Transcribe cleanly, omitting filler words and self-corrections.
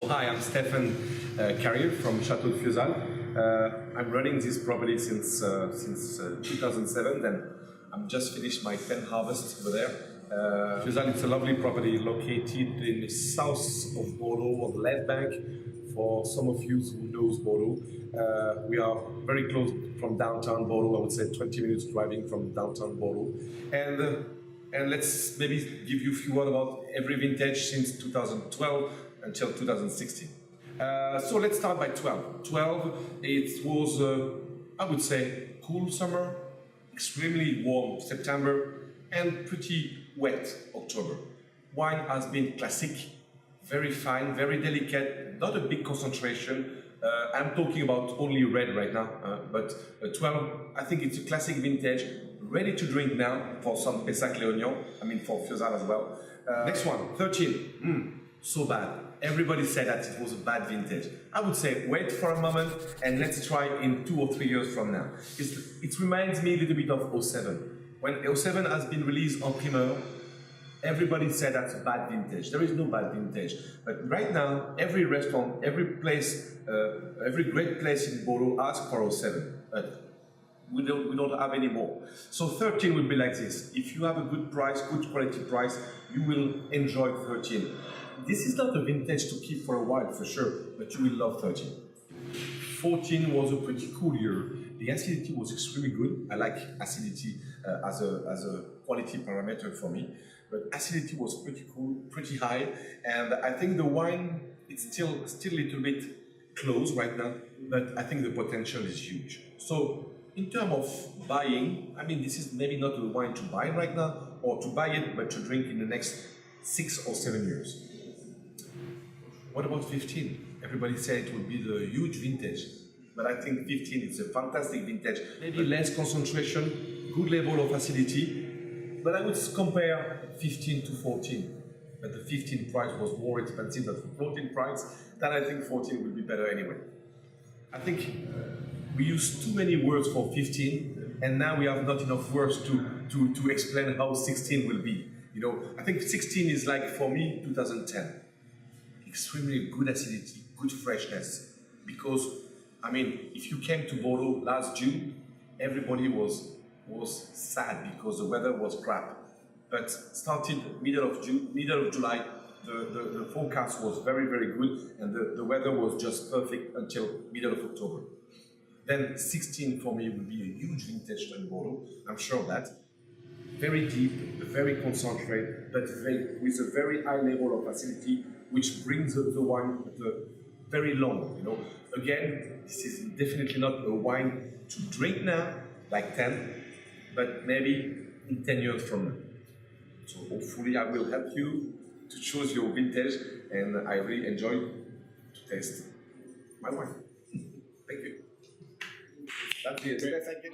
Hi, I'm Stefan Carrier from Chateau de Fieuzal. I'm running this property since 2007, and I'm just finished my 10th harvest over there. Fieuzal, it's a lovely property located in the south of Bordeaux, on the left bank. For some of you who knows Bordeaux, we are very close from downtown Bordeaux. I would say 20 minutes driving from downtown Bordeaux. And let's maybe give you a few words about every vintage since 2012 until 2016. So let's start by 12. 12, it was, I would say, cool summer, extremely warm September, and pretty wet October. Wine has been classic, very fine, very delicate, not a big concentration. I'm talking about only red right now, but 12, I think it's a classic vintage, ready to drink now for some pessac-leognan, I mean for Fieuzal as well. Next one, 13, so bad. Everybody said that it was a bad vintage. I would say wait for a moment and let's try in 2 or 3 years from now. It reminds me a little bit of 07. When 07 has been released en primeur, everybody said that's a bad vintage. There is no bad vintage. But right now, every restaurant, every place, every great place in Bordeaux asks for 07. But we don't have any more. So 13 will be like this. If you have a good price, good quality price, you will enjoy 13. This is not a vintage to keep for a while, for sure, but you will love 13. 14 was a pretty cool year. The acidity was extremely good. I like acidity as a quality parameter for me, but acidity was pretty cool, pretty high, and I think the wine is still a little bit close right now, but I think the potential is huge. So in terms of buying, I mean, this is maybe not a wine to buy right now or to buy it, but to drink in the next 6 or 7 years. What about 15? Everybody said it would be the huge vintage, but I think 15 is a fantastic vintage. Maybe less concentration, good level of acidity, but I would compare 15 to 14. But the 15 price was more expensive than the 14 price, then I think 14 will be better anyway. I think we use too many words for 15, and now we have not enough words to explain how 16 will be. You know, I think 16 is like, for me, 2010. Extremely good acidity, good freshness. Because, I mean, if you came to Bordeaux last June, everybody was sad because the weather was crap. But started middle of July, the forecast was very, very good, and the weather was just perfect until middle of October. Then 16 for me would be a huge vintage in Bordeaux, I'm sure of that. Very deep, very concentrated, but with a very high level of acidity, which brings the wine very long. You know, again, this is definitely not a wine to drink now, like 10, but maybe in 10 years from now. So hopefully I will help you to choose your vintage, and I really enjoy to taste my wine. Thank you. That's it.